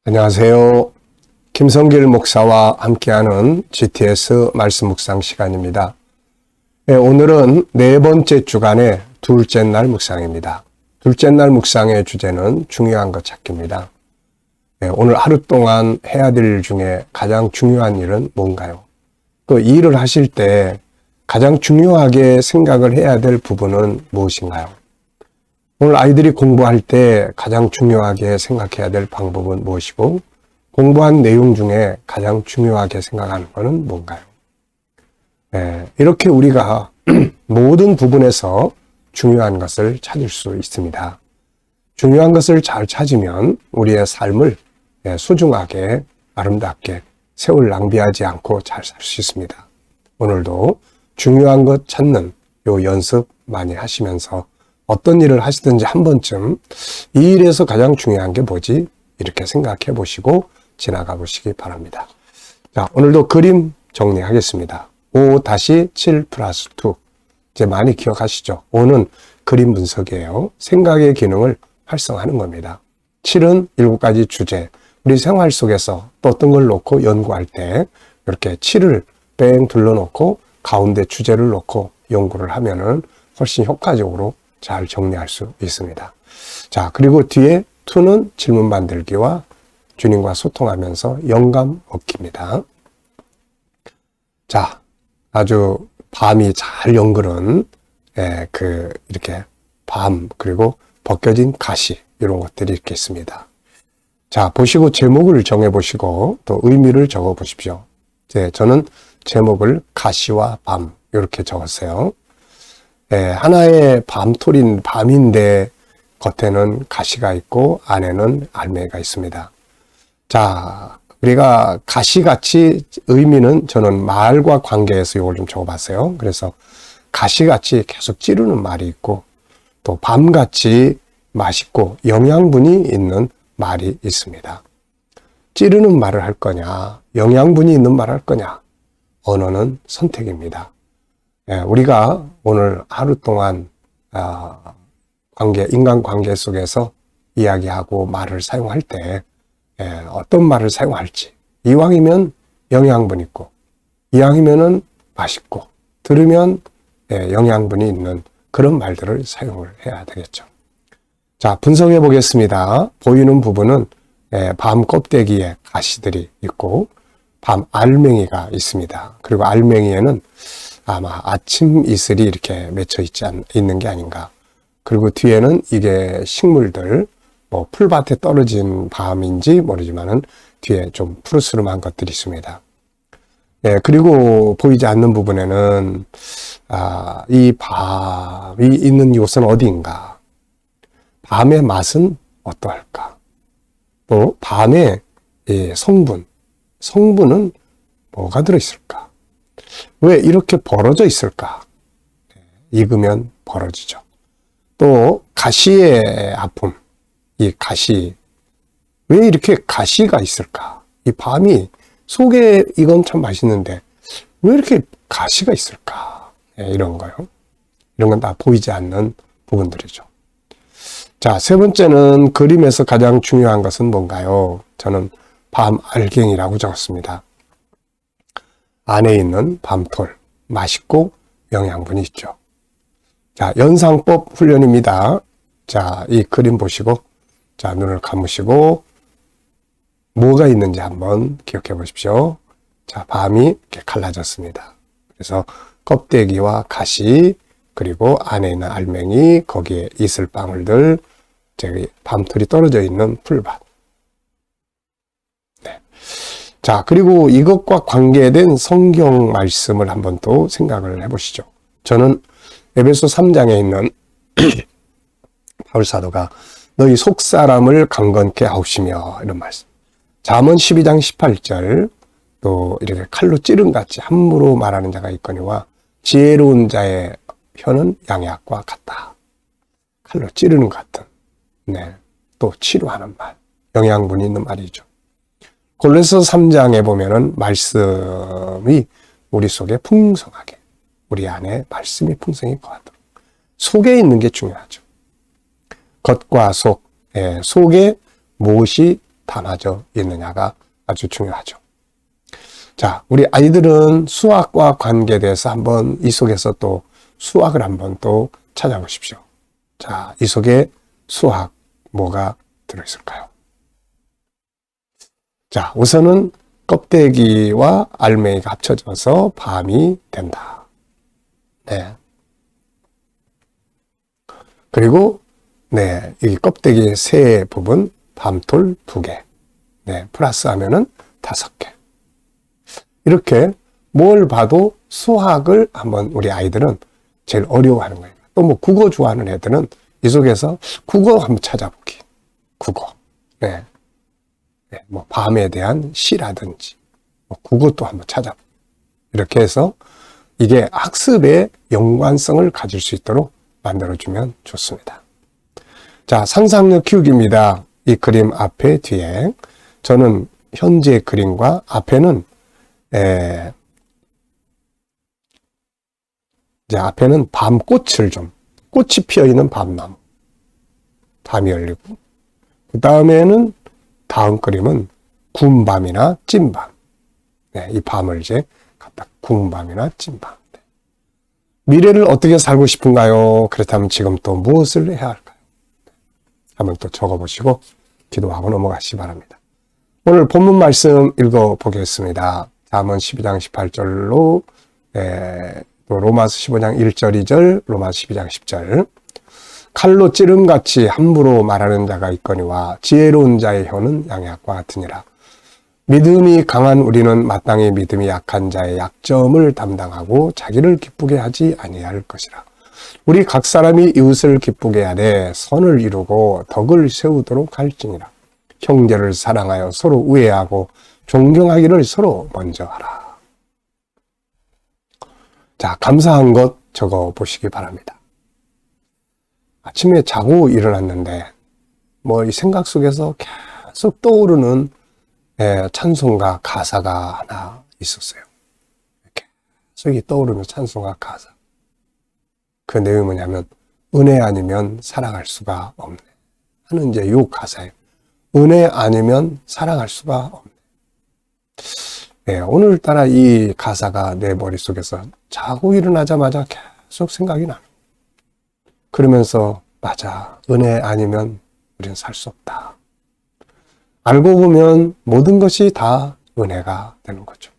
안녕하세요. 김성길 목사와 함께하는 GTS 말씀 묵상 시간입니다. 오늘은 네 번째 주간의 둘째 날 묵상입니다. 둘째 날 묵상의 주제는 중요한 것 찾기입니다. 오늘 하루 동안 해야 될 일 중에 가장 중요한 일은 뭔가요? 그 일을 하실 때 가장 중요하게 생각을 해야 될 부분은 무엇인가요? 오늘 아이들이 공부할 때 가장 중요하게 생각해야 될 방법은 무엇이고, 공부한 내용 중에 가장 중요하게 생각하는 것은 뭔가요? 이렇게 우리가 모든 부분에서 중요한 것을 찾을 수 있습니다. 중요한 것을 잘 찾으면 우리의 삶을 소중하게, 아름답게, 세월 낭비하지 않고 잘 살 수 있습니다. 오늘도 중요한 것 찾는 요 연습 많이 하시면서 어떤 일을 하시든지 한 번쯤 이 일에서 가장 중요한 게 뭐지? 이렇게 생각해 보시고 지나가 보시기 바랍니다. 자, 오늘도 그림 정리하겠습니다. 5-7 플러스 2. 이제 많이 기억하시죠? 5는 그림 분석이에요. 생각의 기능을 활성화하는 겁니다. 7은 7가지 주제. 우리 생활 속에서 또 어떤 걸 놓고 연구할 때 이렇게 7을 뺑 둘러놓고 가운데 주제를 놓고 연구를 하면은 훨씬 효과적으로 잘 정리할 수 있습니다. 자, 그리고 뒤에 2는 질문 만들기와 주님과 소통하면서 영감 얻기입니다. 자, 아주 밤이 잘 연그른 이렇게 밤, 그리고 벗겨진 가시, 이런 것들이 이렇게 있습니다. 자, 보시고 제목을 정해 보시고 또 의미를 적어 보십시오. 저는 제목을 가시와 밤 이렇게 적었어요. 하나의 밤토린 밤인데 겉에는 가시가 있고 안에는 알맹이가 있습니다. 자, 우리가 가시같이 의미는 저는 말과 관계에서 이걸 좀 적어봤어요. 그래서 가시같이 계속 찌르는 말이 있고 또 밤같이 맛있고 영양분이 있는 말이 있습니다. 찌르는 말을 할 거냐, 영양분이 있는 말을 할 거냐, 언어는 선택입니다. 우리가 오늘 하루 동안 인간관계 속에서 이야기하고 말을 사용할 때 어떤 말을 사용할지, 이왕이면 영양분 있고 이왕이면은 맛있고 들으면 영양분이 있는 그런 말들을 사용을 해야 되겠죠. 자, 분석해 보겠습니다. 보이는 부분은 밤 껍데기에 가시들이 있고 밤 알맹이가 있습니다. 그리고 알맹이에는 아마 아침 이슬이 이렇게 맺혀 있는 게 아닌가. 그리고 뒤에는 이게 식물들, 뭐 풀밭에 떨어진 밤인지 모르지만은 뒤에 좀 푸르스름한 것들이 있습니다. 그리고 보이지 않는 부분에는 이 밤이 있는 이곳은 어디인가? 밤의 맛은 어떠할까? 또 밤의 성분은 뭐가 들어있을까? 왜 이렇게 벌어져 있을까? 익으면 벌어지죠. 또 가시의 아픔, 이 가시, 왜 이렇게 가시가 있을까? 이 밤이 속에 이건 참 맛있는데 왜 이렇게 가시가 있을까? 이런 거요. 이런 건 다 보이지 않는 부분들이죠. 자, 세 번째는 그림에서 가장 중요한 것은 뭔가요? 저는 밤 알갱이라고 적었습니다. 안에 있는 밤톨, 맛있고 영양분이 있죠. 자, 연상법 훈련입니다. 자, 이 그림 보시고, 자, 눈을 감으시고, 뭐가 있는지 한번 기억해 보십시오. 자, 밤이 이렇게 갈라졌습니다. 그래서 껍데기와 가시, 그리고 안에 있는 알맹이, 거기에 이슬방울들, 저기 밤톨이 떨어져 있는 풀밭. 자, 그리고 이것과 관계된 성경 말씀을 한번 또 생각을 해보시죠. 저는 에베소 3장에 있는 바울 사도가 너희 속사람을 강건케 하옵시며 이런 말씀. 잠언 12장 18절 또 이렇게 칼로 찌름같이 함부로 말하는 자가 있거니와 지혜로운 자의 혀는 양약과 같다. 칼로 찌르는 것 같은. 또 치료하는 말. 영양분이 있는 말이죠. 골로새 3장에 보면은 말씀이 우리 속에 풍성하게, 우리 안에 말씀이 풍성히 거하도록 속에 있는 게 중요하죠. 겉과 속, 속에 무엇이 담아져 있느냐가 아주 중요하죠. 자, 우리 아이들은 수학과 관계돼서 한번 이 속에서 또 수학을 한번 또 찾아보십시오. 자, 이 속에 수학 뭐가 들어있을까요? 자, 우선은 껍데기와 알맹이가 합쳐져서 밤이 된다. 네. 그리고 네, 이 껍데기의 세 부분, 밤톨 2개. 네, 플러스 하면은 5개. 이렇게 뭘 봐도 수학을 한번 우리 아이들은 제일 어려워하는 거예요. 또 뭐 국어 좋아하는 애들은 이 속에서 국어 한번 찾아보기. 국어. 네. 네, 뭐 밤에 대한 시라든지 뭐 국어도 한번 찾아보기. 이렇게 해서 이게 학습의 연관성을 가질 수 있도록 만들어주면 좋습니다. 자, 상상력 키우기입니다. 이 그림 앞에 뒤에 저는 현재 그림과 앞에는 이제 앞에는 밤꽃을 좀 꽃이 피어있는 밤나무 밤이 열리고 그 다음에는 다음 그림은 구운 밤이나 찐 밤. 네, 이 밤을 이제 갖다 구운 밤이나 찐 밤. 네. 미래를 어떻게 살고 싶은가요? 그렇다면 지금 또 무엇을 해야 할까요? 한번 또 적어보시고 기도하고 넘어가시기 바랍니다. 오늘 본문 말씀 읽어보겠습니다. 잠언 12장 18절로 또 로마서 15장 1절 2절 로마서 12장 10절 칼로 찌름같이 함부로 말하는 자가 있거니와 지혜로운 자의 혀는 양약과 같으니라. 믿음이 강한 우리는 마땅히 믿음이 약한 자의 약점을 담당하고 자기를 기쁘게 하지 아니할 것이라. 우리 각 사람이 이웃을 기쁘게 하되 선을 이루고 덕을 세우도록 할지니라. 형제를 사랑하여 서로 우애하고 존경하기를 서로 먼저 하라. 자, 감사한 것 적어 보시기 바랍니다. 아침에 자고 일어났는데 뭐 이 생각 속에서 계속 떠오르는 찬송가 가사가 하나 있었어요. 계속 떠오르는 찬송가 가사. 그 내용이 뭐냐면 은혜 아니면 사랑할 수가 없네 하는 이제 요 가사예요. 은혜 아니면 사랑할 수가 없네. 네, 오늘따라 이 가사가 내 머릿속에서 자고 일어나자마자 계속 생각이 나요. 그러면서 맞아, 은혜 아니면 우리는 살 수 없다. 알고 보면 모든 것이 다 은혜가 되는 거죠.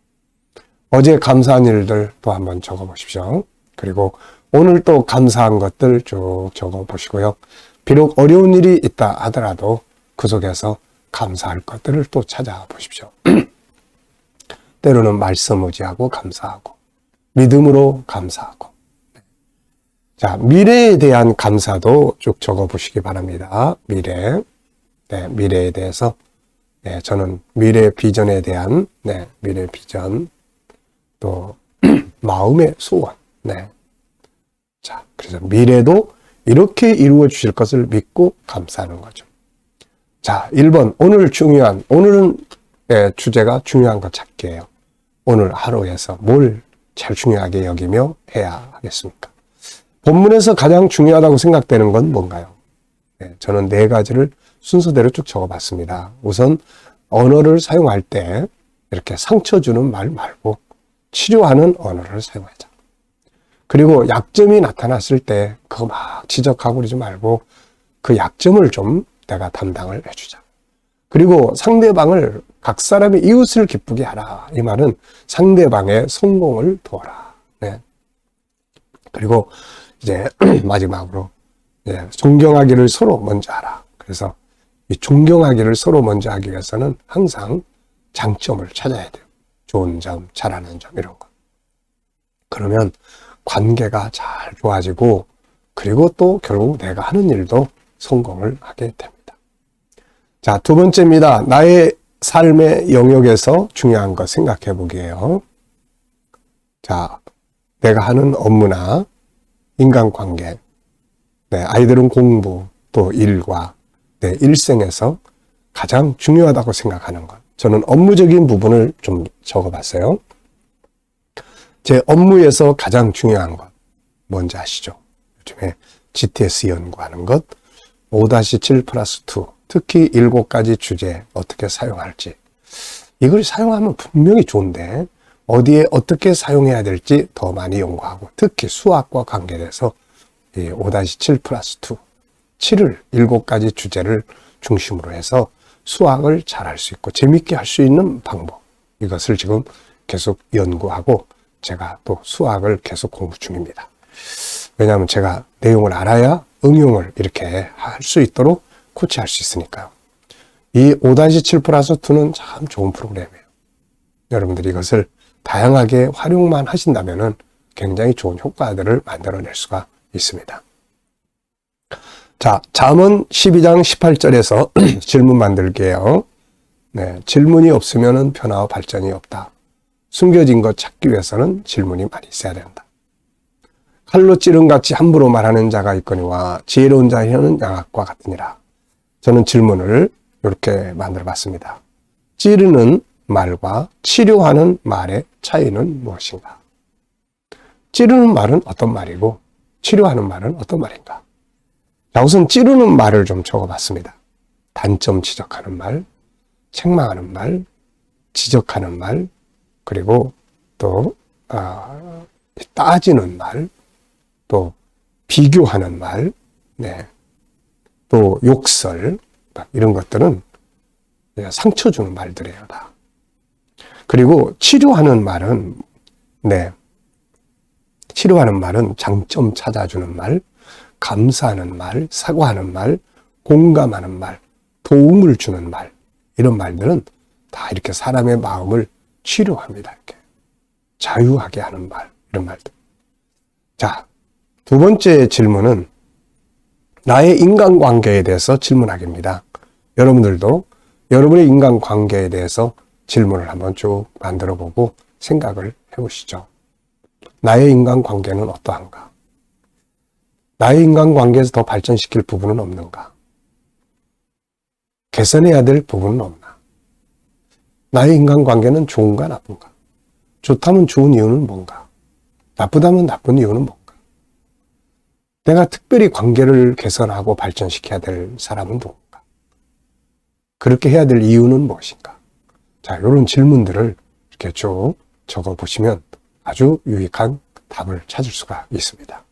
어제 감사한 일들 또 한번 적어보십시오. 그리고 오늘 또 감사한 것들 쭉 적어보시고요. 비록 어려운 일이 있다 하더라도 그 속에서 감사할 것들을 또 찾아보십시오. 때로는 말씀 의지하고 감사하고 믿음으로 감사하고. 자, 미래에 대한 감사도 쭉 적어보시기 바랍니다. 미래. 네, 미래에 대해서. 네, 저는 미래 비전에 대한, 네, 미래 비전. 또, 마음의 소원. 네. 자, 그래서 미래도 이렇게 이루어 주실 것을 믿고 감사하는 거죠. 자, 1번. 오늘은 주제가 중요한 것 찾기예요. 오늘 하루에서 뭘 제일 중요하게 여기며 해야 하겠습니까? 본문에서 가장 중요하다고 생각되는 건 뭔가요? 네, 저는 4가지를 순서대로 쭉 적어봤습니다. 우선 언어를 사용할 때 이렇게 상처 주는 말 말고 치료하는 언어를 사용하자. 그리고 약점이 나타났을 때 그거 막 지적하고 그러지 말고 그 약점을 좀 내가 담당을 해주자. 그리고 상대방을 각 사람의 이웃을 기쁘게 하라. 이 말은 상대방의 성공을 도와라. 네. 그리고 이제 마지막으로 존경하기를 서로 먼저 하라. 그래서 이 존경하기를 서로 먼저 하기 위해서는 항상 장점을 찾아야 돼요. 좋은 점, 잘하는 점 이런 거. 그러면 관계가 잘 좋아지고 그리고 또 결국 내가 하는 일도 성공을 하게 됩니다. 자, 2번째입니다. 나의 삶의 영역에서 중요한 거 생각해 보기예요. 자, 내가 하는 업무나 인간관계, 네, 아이들은 공부, 또 일과 내 일생에서 가장 중요하다고 생각하는 것. 저는 업무적인 부분을 좀 적어봤어요. 제 업무에서 가장 중요한 것 뭔지 아시죠? 요즘에 GTS 연구하는 것 5-7+2 특히 7가지 주제 어떻게 사용할지. 이걸 사용하면 분명히 좋은데 어디에 어떻게 사용해야 될지 더 많이 연구하고, 특히 수학과 관계돼서 5-7 플러스 2, 7을 7가지 주제를 중심으로 해서 수학을 잘할 수 있고 재밌게 할 수 있는 방법, 이것을 지금 계속 연구하고 제가 또 수학을 계속 공부 중입니다. 왜냐하면 제가 내용을 알아야 응용을 이렇게 할 수 있도록 코치할 수 있으니까요. 이 5-7 플러스 2는 참 좋은 프로그램이에요. 여러분들이 이것을 다양하게 활용만 하신다면 굉장히 좋은 효과들을 만들어낼 수가 있습니다. 자, 잠언 12장 18절에서 질문 만들게요. 네, 질문이 없으면 변화와 발전이 없다. 숨겨진 것 찾기 위해서는 질문이 많이 있어야 된다. 칼로 찌른 같이 함부로 말하는 자가 있거니와 지혜로운 자의 혀는 양악과 같으니라. 저는 질문을 이렇게 만들어 봤습니다. 찌르는 말과 치료하는 말의 차이는 무엇인가? 찌르는 말은 어떤 말이고 치료하는 말은 어떤 말인가? 자, 우선 찌르는 말을 좀 적어봤습니다. 단점 지적하는 말, 책망하는 말, 지적하는 말, 그리고 또 따지는 말, 또 비교하는 말, 네, 또 욕설, 이런 것들은 상처 주는 말들이에요, 다. 그리고 치료하는 말은, 네, 치료하는 말은 장점 찾아주는 말, 감사하는 말, 사과하는 말, 공감하는 말, 도움을 주는 말, 이런 말들은 다 이렇게 사람의 마음을 치료합니다. 이렇게 자유하게 하는 말, 이런 말들. 자, 두 번째 질문은 나의 인간관계에 대해서 질문하기입니다. 여러분들도 여러분의 인간관계에 대해서 질문을 한번 쭉 만들어보고 생각을 해보시죠. 나의 인간관계는 어떠한가? 나의 인간관계에서 더 발전시킬 부분은 없는가? 개선해야 될 부분은 없나? 나의 인간관계는 좋은가 나쁜가? 좋다면 좋은 이유는 뭔가? 나쁘다면 나쁜 이유는 뭔가? 내가 특별히 관계를 개선하고 발전시켜야 될 사람은 누군가? 그렇게 해야 될 이유는 무엇인가? 자, 이런 질문들을 이렇게 쭉 적어보시면 아주 유익한 답을 찾을 수가 있습니다.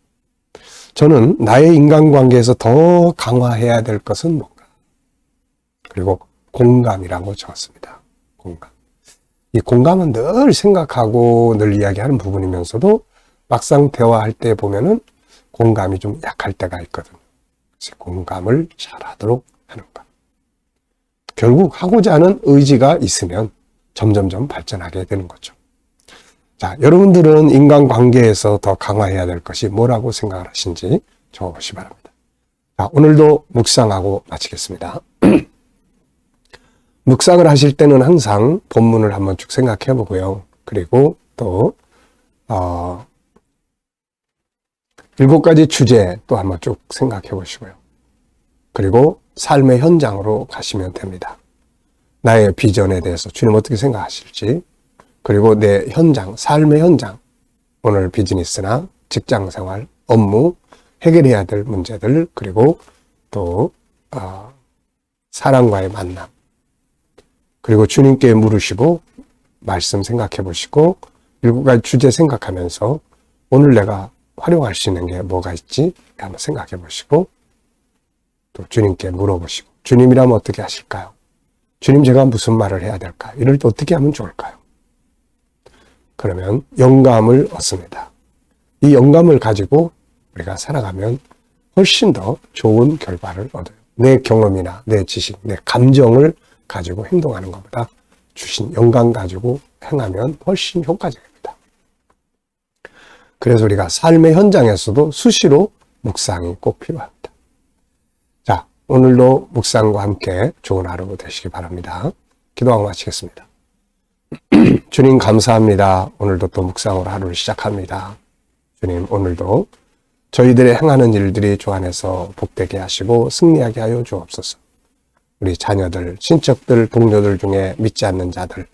저는 나의 인간관계에서 더 강화해야 될 것은 뭔가? 그리고 공감이라고 적었습니다. 공감. 이 공감은 늘 생각하고 늘 이야기하는 부분이면서도 막상 대화할 때 보면은 공감이 좀 약할 때가 있거든요. 그래서 공감을 잘하도록 하는 것. 결국 하고자 하는 의지가 있으면 점점점 발전하게 되는 거죠. 자, 여러분들은 인간관계에서 더 강화해야 될 것이 뭐라고 생각을 하신지 적어보시기 바랍니다. 자, 오늘도 묵상하고 마치겠습니다. 묵상을 하실 때는 항상 본문을 한번 쭉 생각해 보고요. 그리고 또 7가지 주제 또 한번 쭉 생각해 보시고요. 그리고 삶의 현장으로 가시면 됩니다. 나의 비전에 대해서 주님 어떻게 생각하실지, 그리고 내 현장, 삶의 현장, 오늘 비즈니스나 직장생활, 업무, 해결해야 될 문제들, 그리고 또 사람과의 만남, 그리고 주님께 물으시고 말씀 생각해 보시고 7가지 주제 생각하면서 오늘 내가 활용할 수 있는 게 뭐가 있지? 한번 생각해 보시고 또 주님께 물어보시고, 주님이라면 어떻게 하실까요? 주님, 제가 무슨 말을 해야 될까요? 이럴 때 어떻게 하면 좋을까요? 그러면 영감을 얻습니다. 이 영감을 가지고 우리가 살아가면 훨씬 더 좋은 결과를 얻어요. 내 경험이나 내 지식, 내 감정을 가지고 행동하는 것보다 주신 영감 가지고 행하면 훨씬 효과적입니다. 그래서 우리가 삶의 현장에서도 수시로 묵상이 꼭 필요합니다. 자, 오늘도 묵상과 함께 좋은 하루 되시기 바랍니다. 기도하고 마치겠습니다. 주님 감사합니다. 오늘도 또 묵상으로 하루를 시작합니다. 주님, 오늘도 저희들의 행하는 일들이 주 안에서 복되게 하시고 승리하게 하여 주옵소서. 우리 자녀들, 친척들, 동료들 중에 믿지 않는 자들,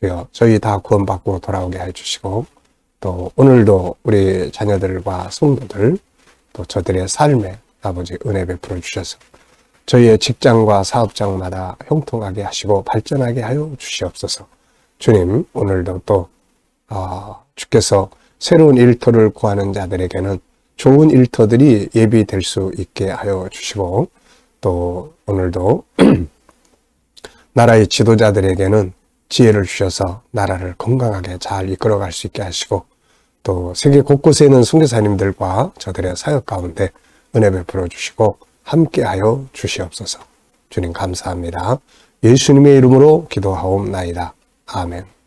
주여 저희 다 구원받고 돌아오게 해주시고, 또 오늘도 우리 자녀들과 성도들, 또 저들의 삶에 아버지 은혜 베풀어 주셔서 저희의 직장과 사업장마다 형통하게 하시고 발전하게 하여 주시옵소서. 주님, 오늘도 또 주께서 새로운 일터를 구하는 자들에게는 좋은 일터들이 예비될 수 있게 하여 주시고, 또 오늘도 나라의 지도자들에게는 지혜를 주셔서 나라를 건강하게 잘 이끌어갈 수 있게 하시고, 또 세계 곳곳에 있는 선교사님들과 저들의 사역 가운데 은혜 베풀어 주시고 함께하여 주시옵소서. 주님 감사합니다. 예수님의 이름으로 기도하옵나이다. 아멘.